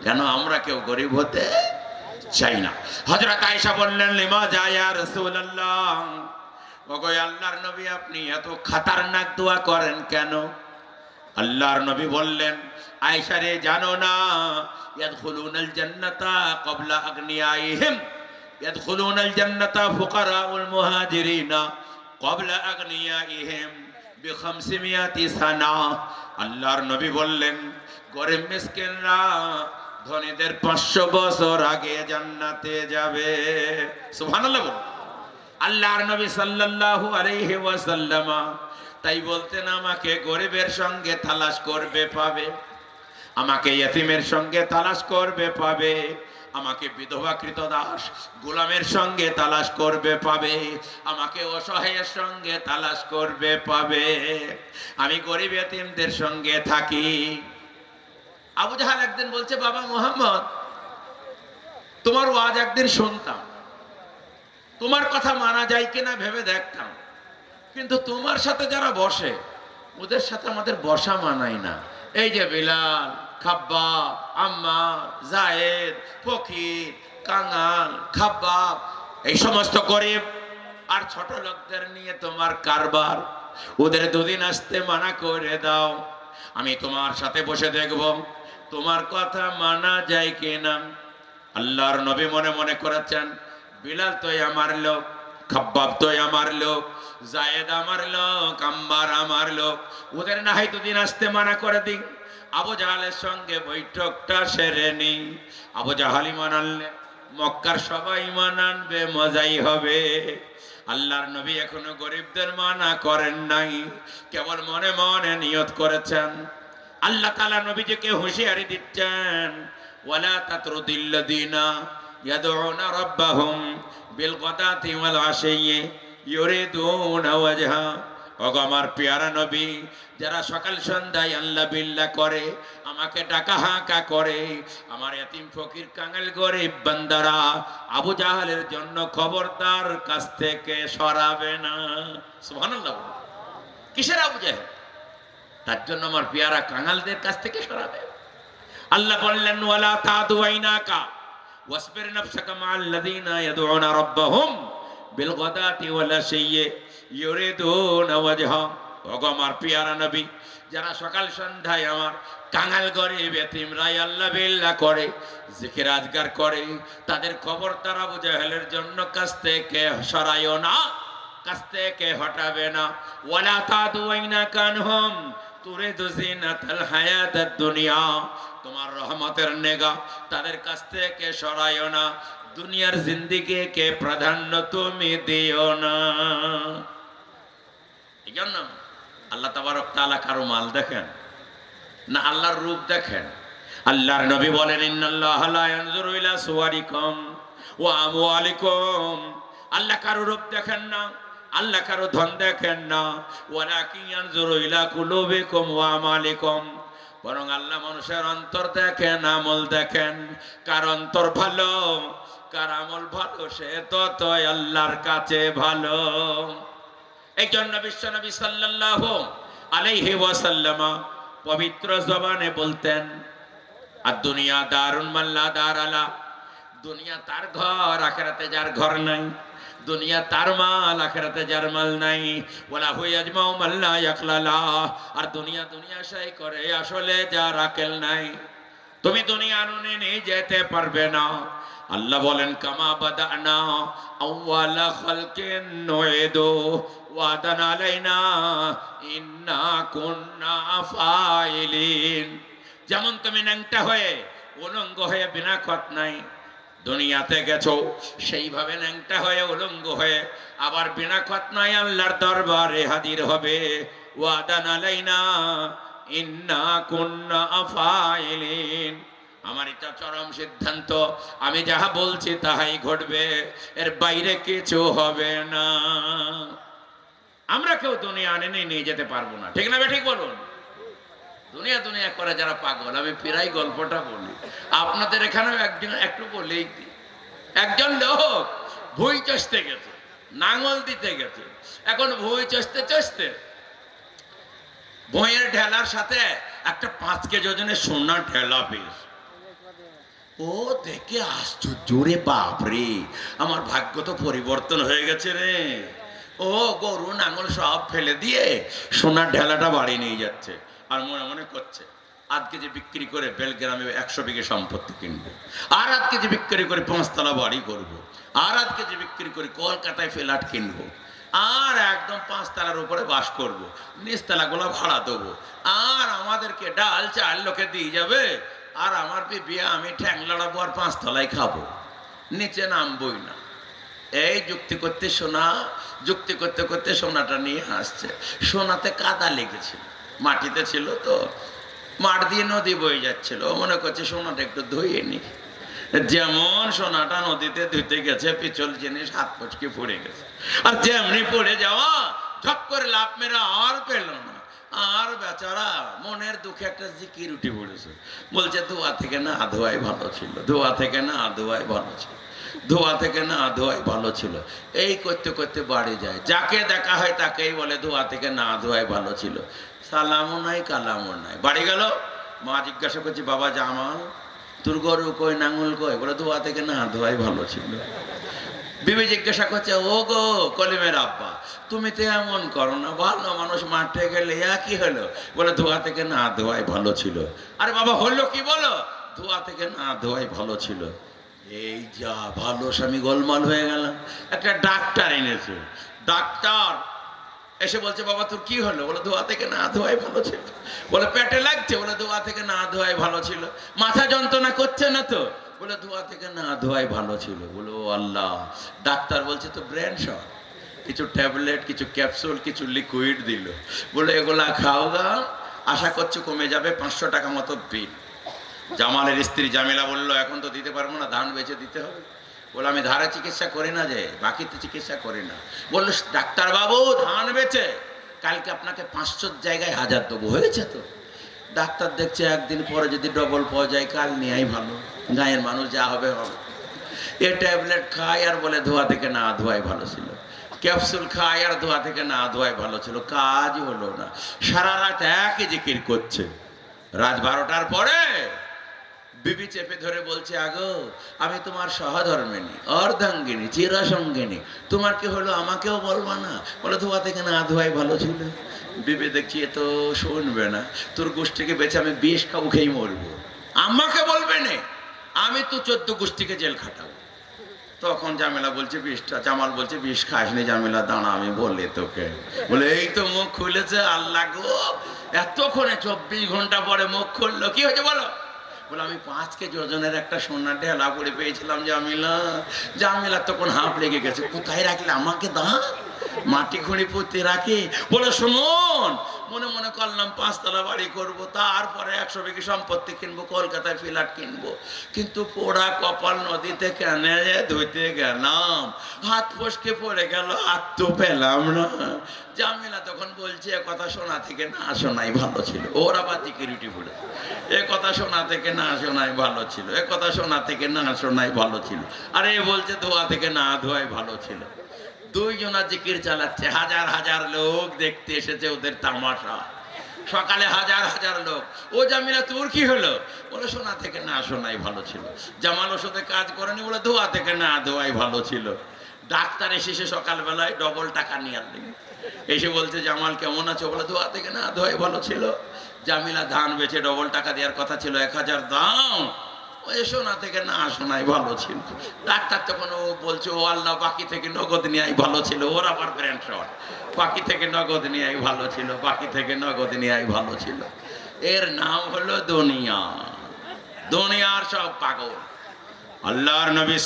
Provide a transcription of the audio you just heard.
কেন আমরা কেউ গরিব হতে চাই না। হযরত আয়েশা বললেন, লিমা যা ইয়া রাসূলুল্লাহ, ওগো আল্লাহর নবী আপনি এত খতরনাক দোয়া করেন কেন? আল্লাহর নবী বললেন, আয়েশা রে জানো না, ইয়াদখুলুনাল জান্নাতা ক্বাবলা আগনিয়াইহিম, ইয়াদখুলুনাল জান্নাতা ফুকারাউল মুহাজিরিনা ক্বাবলা আগনিয়াইহিম বি500 সানা। আল্লাহর নবী বললেন, গরিব মিসকিনরা ধনীদের 500 বছর আগে জান্নাতে যাবে। সুবহানাল্লাহ বলুন। আল্লাহর নবী সাল্লাল্লাহু আলাইহি ওয়াসাল্লাম তাই বলতেন, আমাকে গরিবের সঙ্গে তালাশ করবে পাবে, আমাকে ইয়েতিমের সঙ্গে তালাশ করবে পাবে, আমাকে বিধবা কৃতদাস গোলামের সঙ্গে তালাশ করবে পাবে, আমাকে অসহায়ের সঙ্গে তালাশ করবে পাবে। আমি গরিব ইয়েতিমদের সঙ্গে থাকি। আবু জাহাল একদিন বলছে, বাবা মুহাম্মদ, তোমার ওয়াজ একদিন শুনতাম, তোমার কথা মানা যায় কিনা ভেবে দেখতাম, কিন্তু তোমার সাথে যারা বসে ওদের সাথে আমাদের বসা মানায় না। এই যে বিলাল, খাব্বাব, আম্মার, জায়েদ, ফকির, কাঙাল, খাব্বাব, এই সমস্ত গরিব আর ছোট লোকদের নিয়ে তোমার কারবার, ওদের দুদিন আসতে মানা করে দাও, আমি তোমার সাথে বসে দেখব তোমার কথা মানা যায় কিনা। আল্লাহর নবী মনে মনে করেছেন, বিলাল তো আমার লোক, খাব্বাব তো আমার লোক, জায়েদ আমার লোক, আম্মার আমার লোক, ওদের না হয় দুদিন আসতে মানা করে দিই, আবু জাহালের সঙ্গে বৈঠকটা সেরে নিই। আবু জাহাল ঈমান আনলে মক্কার সবাই ঈমান আনবে, মজাই হবে। আল্লাহর নবী এখনো গরিবদের মানা করেন নাই, কেবল মনে মনে নিয়ত করেছেন। আল্লাহ তাআলা নবীজিকে হুঁশিয়ারি দিচ্ছেন, ওয়ালা তাতরুদিল্লাযিনা ইয়াদউনা রাব্বাহুম বিল গাদাতি ওয়াল আশিয়্যি ইউরিদুনা ওয়াজহা। ওগো আমার পেয়ারা নবী, যারা সকাল সন্ধ্যায় আল্লাহ বিল্লাহ করে, আমাকে ডাকা হাঁকা করে, আমার এতিম ফকির কাঙাল গরিব বান্দারা আবু জাহালের জন্য খবরদার কাছ থেকে সরাবে না। সুবহানাল্লাহ। কিসের আবু জাহেল? তার জন্য আমার পেয়ারা কাঙালদের কাছ থেকে সরাবে। আল্লাহ বললেন, ওয়ালা তাদু আইনাকা ওয়াসবির নাফসাকা মাআল্লাযীনা ইয়াদউনা রাব্বাহুম বিল গাদাতি ওয়াল আশিয়্যি ইউরিদুনা ওয়াজহা। ওগো আমার পেয়ারা নবী, যারা সকাল সন্ধ্যায় আমার কাঙাল গরিব এতিমরা আল্লাহ বিল্লাহ করে, জিকির আজকার করে, তাদের খবরদার আবু জাহেলের জন্য কাছ থেকে সরাইও না, কাছ থেকে হটাবে না। ওয়ালা তাদু আইনাকা আনহুম তুরিদু জিনাতাল হায়াতাদ দুনিয়া, তোমার রহমতের নেগা তাদের কাছ থেকে সরাইও না, দুনিয়ার জিন্দেগিকে প্রাধান্য তুমি দিও না। এই জন্য আল্লাহ তাবারক তাআলা কারো মাল দেখেন না, আল্লাহর রূপ দেখেন। আল্লাহর নবী বলেন, ইন্নাল্লাহা লা ইয়ানজুরু ইলা সুওয়ারিকুম ওয়া আমওয়ালিকুম, আল্লাহ কারো রূপ দেখেন না, আল্লাহ কারো ধন দেখেন না, ওয়ালাকিন ইয়ানজুরু ইলা কুলুবিকুম ওয়া আমালিকুম, বরং আল্লাহ মানুষের অন্তর দেখেন, আমল দেখেন। কার অন্তর ভালো, কার আমল ভালো, সে ততই আল্লাহর কাছে ভালো। এই জন্য বিশ্বনবী সাল্লাল্লাহু আলাইহি ওয়াসাল্লাম পবিত্র জবানে বলতেন, আর দুনিয়া দারুন মান লা দার আলা, দুনিয়া তার ঘর, আখিরাতে যার ঘর নাই, দুনিয়া তার মাল, আখিরাতে যার মাল নাই। ওয়ালা হু ইয়াজমাউ মান লা ইয়াকলালা, আর দুনিয়া দুনিয়া শাই করে, আসলে যার আকেল নাই। তুমি দুনিয়া আনুনে নিয়ে যেতে পারবে না। আল্লাহ বলেন, কামা বাদানা আউয়ালা খালকিন নুইদু ওয়াদান আলাইনা ইন্না কুন্না ফাইলিন। যেমন তুমি ন্যাংটা হয়ে উলঙ্গ হয়ে বিনা খত নাই দুনিয়াতে গেছো, সেইভাবে ন্যাংটা হয়ে উলঙ্গ হয়ে আবার বিনা খত নাই আল্লাহর দরবারে হাজির হবে। ওয়াদান আলাইনা ইন্না কুন্না ফাইলিন, আমার এটা চরম সিদ্ধান্ত, আমি যাহা বলছি তাহাই ঘটবে, এর বাইরে কিছু হবে না। আমরা কেউ দুনিয়া আনে নিয়ে যেতে পারবো না, ঠিক না? ঠিক বলুন। দুনিয়া দুনিয়া করে যারা পাগল, আমি প্রায় গল্পটা বলি আপনাদের এখানেও, একজন একটু বলেই, একজন লোক ভুঁই চষতে গেছে, নাঙল দিতে গেছে। এখন ভুঁই চষতে চষতে ভুঁইয়ের ঢেলার সাথে একটা 5 কেজি ওজনের সোনার ঢেলা পেয়েছে। ও দেখে আশ্চর্য, রে বাপরে, আমার ভাগ্য তো পরিবর্তন হয়ে গেছে রে। ও গরু নাঙল সব ফেলে দিয়ে সোনার ঢেলাটা বাড়ি নিয়ে যাচ্ছে, আর মনে মনে করছে আজকে যে বিক্রি করে বেলগ্রামে 100 বিঘে সম্পত্তি কিনবো, আর আজকে যে বিক্রি করে 5 তলা বাড়ি করব, আর আজকে যে বিক্রি করে কলকাতায় ফ্ল্যাট কিনবো, আর একদম 5 তলার উপরে বাস করব, নিচতলাগুলো ভাড়া দেবো, আর আমাদেরকে ডাল চাল লোকে দিয়ে যাবে, আর আমার বিয়ে আমি ঠ্যাং লড়াবো আর 5 তলায় খাবো, নিচে নামবই না। এই যুক্তি করতে সোনা, যুক্তি করতে করতে সোনাটা নিয়ে আসছে। সোনাতে কাদা লেগেছিল, মাটিতে ছিল তো, মাঠ দিয়ে নদী বয়ে যাচ্ছিল, ও মনে করছে সোনাটা একটু ধুয়ে নি। যেমন সোনাটা নদীতে ধুতে গেছে, পিছল জিনিস হাত পচকে পড়ে গেছে, আর যেমনি পড়ে যাওয়া ঝপ করে লাভ মেরে আর পেল না। আর বেচারা মনের দুঃখে একটা জিকির উঠে পড়েছে, বলছে ধোয়া থেকে না ধোয়াই ভালো ছিল, ধোয়া থেকে না ধোয়াই ভালো ছিল, ধোয়া থেকে না ধোয়াই ভালো ছিল। এই করতে করতে বাড়ি যায়, যাকে দেখা হয় তাকেই বলে ধোয়া থেকে না ধোয়াই ভালো ছিল। সালামও নাই কালামও নাই। বাড়ি গেল, মা জিজ্ঞাসা করছে বাবা জামাল তোর গরু কই, নাঙল কই? বলে ধোয়া থেকে না ধোয়াই ভালো ছিল। বিবি জিজ্ঞাসা করছে ও গো কলিমের আব্বা, তুমি তো এমন করো না, ভালো মানুষ মাঠে গেলে কি হলো? বলে ধোয়া থেকে না ধোয়াই ভালো ছিল। আরে বাবা হলো কি বলো? ধোয়া থেকে না ধোয়াই ভালো ছিল। এই যা ভালো, স্বামী গোলমাল হয়ে গেলাম। একটা ডাক্তার এনেছে, ডাক্তার এসে বলছে বাবা তোর কি হলো? বলে ধোয়া থেকে না ধোয়াই ভালো ছিল। বলে পেটে লাগছে? বলে ধোয়া থেকে না ধোয়াই ভালো ছিল। মাথা যন্ত্রণা করছে না তো? বলে ধোয়া থেকে না ধোয়াই ভালো ছিল। বলে ও আল্লাহ। ডাক্তার বলছে তো ব্রেন শট, কিছু ট্যাবলেট, কিছু ক্যাপসুল, কিছু লিকুইড দিল, বলে এগুলা খাও গা, আশা করছে কমে যাবে, 500 টাকা মতো বিল। জামালের স্ত্রী জামিলা বলল এখন তো দিতে পারবো না, ধান বেচে দিতে হবে। বলে আমি ধারে চিকিৎসা করি না, যে বাকিতে চিকিৎসা করি না। বললো ডাক্তার বাবু ধান বেচে কালকে আপনাকে 500 জায়গায় 1000 দেবো, হয়েছে তো? ডাক্তার দেখছে একদিন পরে যদি ডবল পাওয়া যায় কাল নেয়াই ভালো, গায়ের মানুষ যা হবে হবে। এ ট্যাবলেট খায় আর বলে ধোয়া থেকে না ধোয়াই ভালো ছিল, ক্যাপসুল খায় আর ধোয়া থেকে না ধোয়াই ভালো ছিল। কাজ হলো না, সারা রাত একই জিকির করছে। রাত 12টার পরে বিবি চেপে ধরে বলছে আগো আমি তোমার সহধর্মিনী, অর্ধাঙ্গিনী, চিরাসঙ্গিনী, তোমার কি হলো আমাকেও বলবা না? বলে ধোয়া থেকে না ধোয়াই ভালো ছিল। বিবি দেখছি এ তো শুনবে না, তোর গোষ্ঠীকে বেঁচে আমি 20 খাবো, খেয়ে মরবো, আমাকে বলবে না, আমি তো 14 গোষ্ঠীকে জেল খাটাবো। তখন জামেলা বলছে 20টা, জামাল বলছে 20 খাসনি। জামেলা দাঁড়া আমি বললে তোকে। বলে এই তো মুখ খুলেছে, আল্লাহ গো এতক্ষণে 24 ঘন্টা পরে মুখ খুললো, কি হয়েছে বলো? বলে আমি 5 কেজি ওজনের একটা সোনার ঢেলা পড়ে পেয়েছিলাম জামিলা। জামিলা তখন হাঁপ লেগে গেছে, কোথায় রাখলে? আমাকে দা, মাটি খুঁড়ি পুঁতে রাখি। বলে শুনুন, মনে মনে করলাম 5 তলা বাড়ি করব, তারপরে 100 বিঘি সম্পত্তি কিনবো, কলকাতায় ফ্ল্যাট কিনবো, কিন্তু পোড়া কপাল নদীতে কেনে ধুইতে গেলাম, হাত ফসকে পড়ে গেল, হাত তো পেলাম না। জামিলা তখন বলছে এ কথা শোনা থেকে না শোনাই ভালো ছিল। ওর আবার সিকিউরিটি পড়ে, এ কথা শোনা থেকে না শোনাই ভালো ছিল, এ কথা শোনা থেকে না শোনাই ভালো ছিল। আরে বলছে ধোয়া থেকে না ধোয়াই ভালো ছিল। দুইজনা জিকির চালাচ্ছে, হাজার হাজার লোক দেখতে এসেছে ওদের তামাশা। সকালে হাজার হাজার লোক। ও জামিলা তোর কি হলো? বলে শোনা থেকে না শোনাই ভালো ছিল। জামাল ওষুধে কাজ করেনি, বলে ধোয়া থেকে না ধোয়াই ভালো ছিল। ডাক্তার এসেছে সকালবেলায় ডবল টাকা নিয়ে আনলেন, এসে বলছে জামাল কেমন আছো? বলে ধোয়া থেকে না ধোয়াই ভালো ছিল। জামিলা ধান বেচে ডবল টাকা দেওয়ার কথা ছিল, 1000 দাম, ওই শোনা থেকে না শোনাই ভালো ছিল। ডাক্তার তখন ও বলছে ও আল্লাহ বাকি থেকে নগদ নেওয়াই ভালো ছিল। ওর আবার ব্রেন শট, বাকি থেকে নগদ নেওয়াই ভালো ছিল, বাকি থেকে নগদ নেওয়াই ভালো ছিল। এর নাম হলো দুনিয়া। দুনিয়ার সব পাগল। আল্লাহর নবী